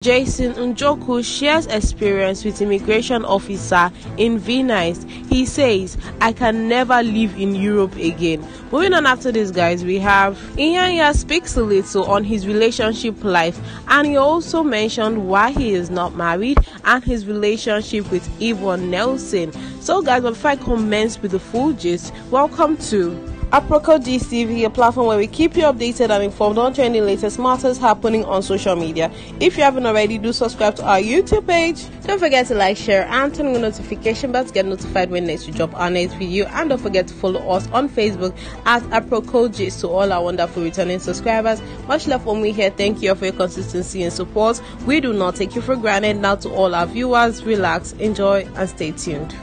Jason Njoku shares experience with immigration officer in Venice. He says, "I can never live in Europe again." Moving on after this, guys, we have Iyanya speaks a little on his relationship life, and he also mentioned why he is not married and his relationship with Yvonne Nelson. So guys, before I commence with the full gist, welcome to Aproko TV, a platform where we keep you updated and informed on trending latest matters happening on social media. If you haven't already, do subscribe to our YouTube page. Don't forget to like, share, and turn on the notification bell to get notified when next we drop our next video. And don't forget to follow us on Facebook at Aproko. To all our wonderful returning subscribers, much love from me here. Thank you for your consistency and support. We do not take you for granted. Now to all our viewers, relax, enjoy, and stay tuned.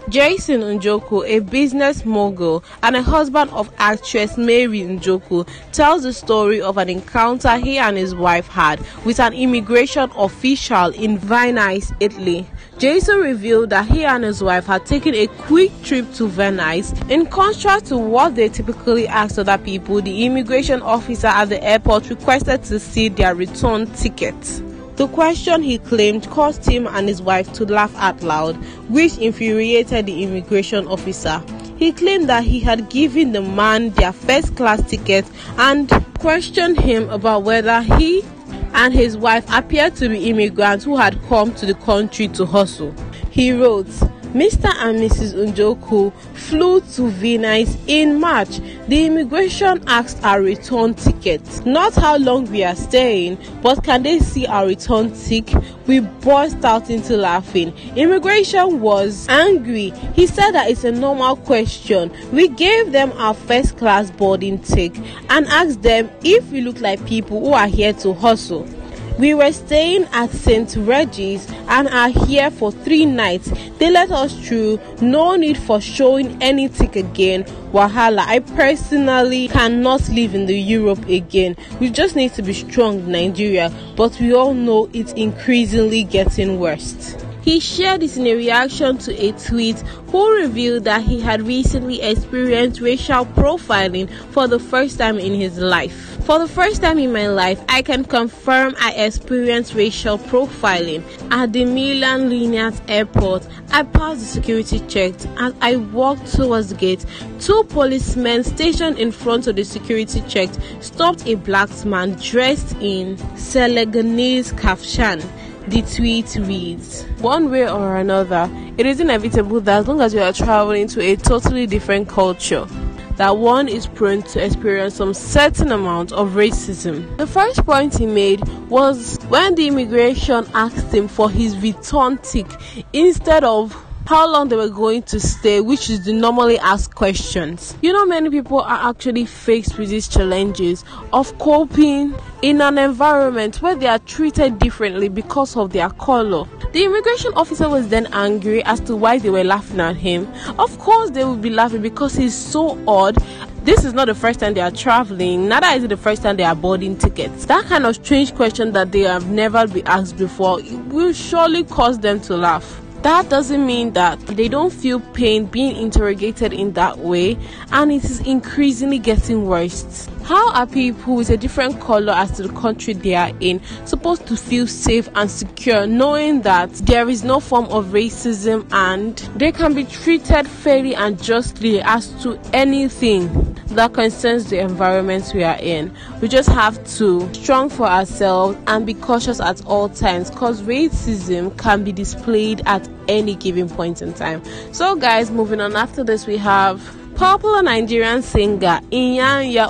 Jason Njoku, a business mogul and a husband of actress Mary Njoku, tells the story of an encounter he and his wife had with an immigration official in Venice, Italy. Jason revealed that he and his wife had taken a quick trip to Venice. In contrast to what they typically ask other people, the immigration officer at the airport requested to see their return tickets. The question, he claimed, caused him and his wife to laugh out loud, which infuriated the immigration officer. He claimed that he had given the man their first-class ticket and questioned him about whether he and his wife appeared to be immigrants who had come to the country to hustle. He wrote, "Mr. and Mrs. Njoku flew to Venice in March. The immigration asked our return ticket. Not how long we are staying, but can they see our return ticket?" We burst out into laughing. Immigration was angry. He said that it's a normal question. We gave them our first class boarding ticket and asked them if we look like people who are here to hustle. We were staying at St. Regis and are here for 3 nights. They let us through. No need for showing any ticket again. Wahala. I personally cannot live in the Europe again. We just need to be strong in Nigeria, but we all know it's increasingly getting worse. He shared this in a reaction to a tweet who revealed that he had recently experienced racial profiling for the first time in his life. "For the first time in my life, I can confirm I experienced racial profiling. At the Milan Linear Airport, I passed the security check. As I walked towards the gate, 2 policemen stationed in front of the security check stopped a black man dressed in Senegalese kaftan." The tweet reads, "One way or another, it is inevitable that as long as you are traveling to a totally different culture, that one is prone to experience some certain amount of racism." The first point he made was when the immigration asked him for his return ticket instead of how long they were going to stay, which is the normally asked questions. You know, many people are actually faced with these challenges of coping in an environment where they are treated differently because of their color. The immigration officer was then angry as to why they were laughing at him. Of course they would be laughing because he's so odd. This is not the first time they are traveling, neither is it the first time they are boarding tickets. That kind of strange question that they have never been asked before will surely cause them to laugh. That doesn't mean that they don't feel pain being interrogated in that way, and it is increasingly getting worse. How are people with a different color as to the country they are in supposed to feel safe and secure knowing that there is no form of racism and they can be treated fairly and justly as to anything that concerns the environment we are in? We just have to be strong for ourselves and be cautious at all times, because racism can be displayed at any given point in time. So guys, moving on after this, we have popular Nigerian singer Iyanya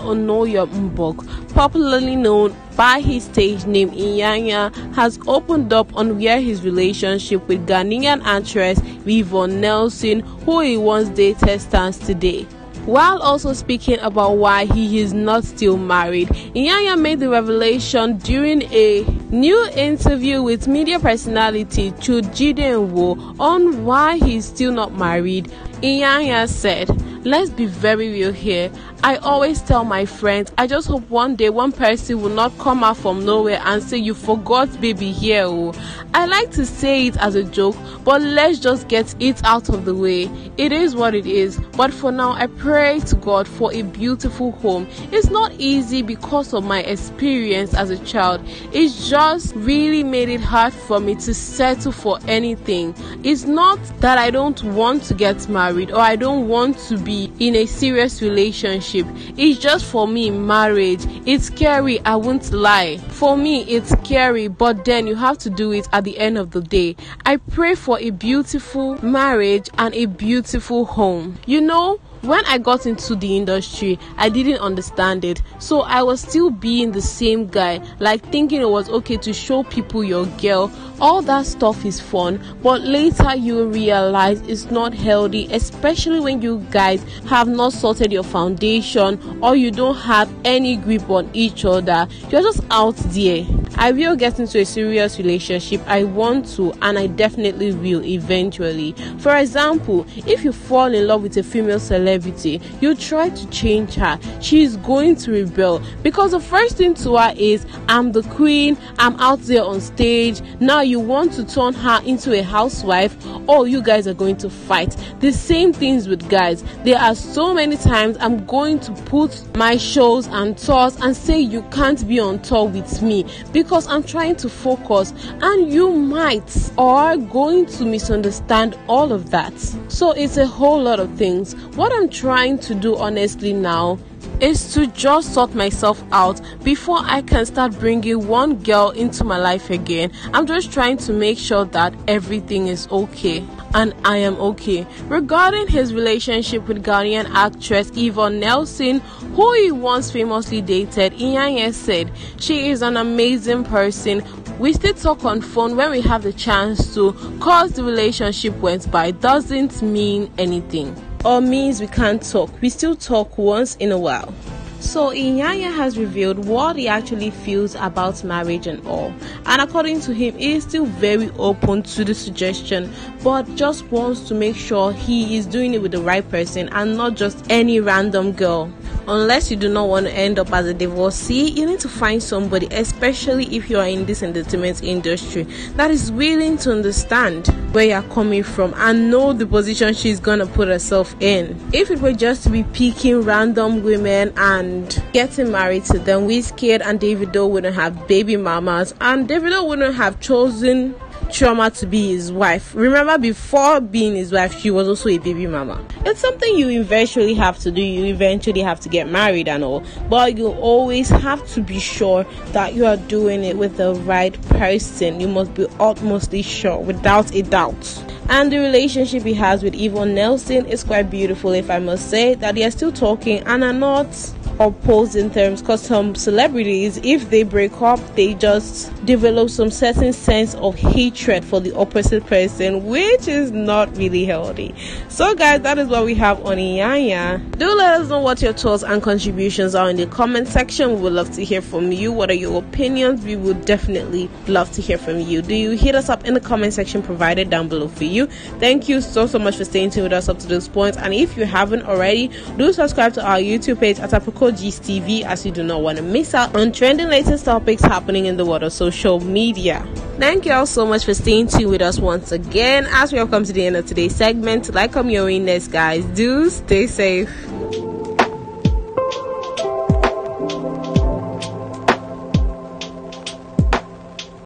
popularly known by his stage name Iyanya, has opened up on where his relationship with Ghanaian actress Yvonne Nelson, who he once dated, stands today. While also speaking about why he is not still married, Iyanya made the revelation during a new interview with media personality Shøčkķing on why he is still not married. Iyanya said, "Let's be very real here. I always tell my friends, I just hope one day one person will not come out from nowhere and say, you forgot baby here. Oh. I like to say it as a joke, but let's just get it out of the way. It is what it is. But for now, I pray to God for a beautiful home. It's not easy because of my experience as a child. It's just really made it hard for me to settle for anything. It's not that I don't want to get married or I don't want to be in a serious relationship. It's just for me, marriage, it's scary, I won't lie. For me, it's scary, but then you have to do it at the end of the day. I pray for a beautiful marriage and a beautiful home. You know, when I got into the industry, I didn't understand it. So I was still being the same guy, like thinking it was okay to show people your girl. All that stuff is fun, but later you realize it's not healthy, especially when you guys have not sorted your foundation or you don't have any grip on each other. You're just out there. I will get into a serious relationship. I want to, and I definitely will eventually. For example, if you fall in love with a female celebrity, you try to change her. She is going to rebel because the first thing to her is, I'm the queen, I'm out there on stage. Now you want to turn her into a housewife, or you guys are going to fight. The same things with guys. There are so many times I'm going to put my shows and tours and say you can't be on tour with me because I'm trying to focus, and you might or are going to misunderstand all of that. So it's a whole lot of things. What I'm trying to do honestly now is to just sort myself out before I can start bringing one girl into my life again. I'm just trying to make sure that everything is okay and I am okay. Regarding his relationship with Ghanaian actress Yvonne Nelson, who he once famously dated, Iyanya said, she is an amazing person. We still talk on phone when we have the chance to, cause the relationship went by doesn't mean anything or means we can't talk. We still talk once in a while. So Iyanya has revealed what he actually feels about marriage and all, and according to him, he is still very open to the suggestion, but just wants to make sure he is doing it with the right person and not just any random girl. Unless you do not want to end up as a divorcee, you need to find somebody, especially if you are in this entertainment industry, that is willing to understand where you are coming from and know the position she's gonna put herself in. If it were just to be picking random women and getting married to them, Wizkid and Davido wouldn't have baby mamas, and Davido wouldn't have chosen Chioma to be his wife. Remember, before being his wife, she was also a baby mama. It's something you eventually have to do. You eventually have to get married and all, but you always have to be sure that you are doing it with the right person. You must be utmostly sure, without a doubt. And the relationship he has with Yvonne Nelson is quite beautiful, if I must say, that they are still talking and are not opposing terms, because some celebrities, if they break up, they just develop some certain sense of hatred for the opposite person, which is not really healthy. So guys, that is what we have on Iyanya. Do let us know what your thoughts and contributions are in the comment section. We would love to hear from you. What are your opinions? We would definitely love to hear from you. Do you hit us up in the comment section provided down below for you. Thank you so much for staying tuned with us up to this point, and if you haven't already, do subscribe to our YouTube page at Aproko TV, as you do not want to miss out on trending latest topics happening in the world of social media. Thank you all so much for staying tuned with us once again. As we have come to the end of today's segment, like I'm your next, guys, do stay safe.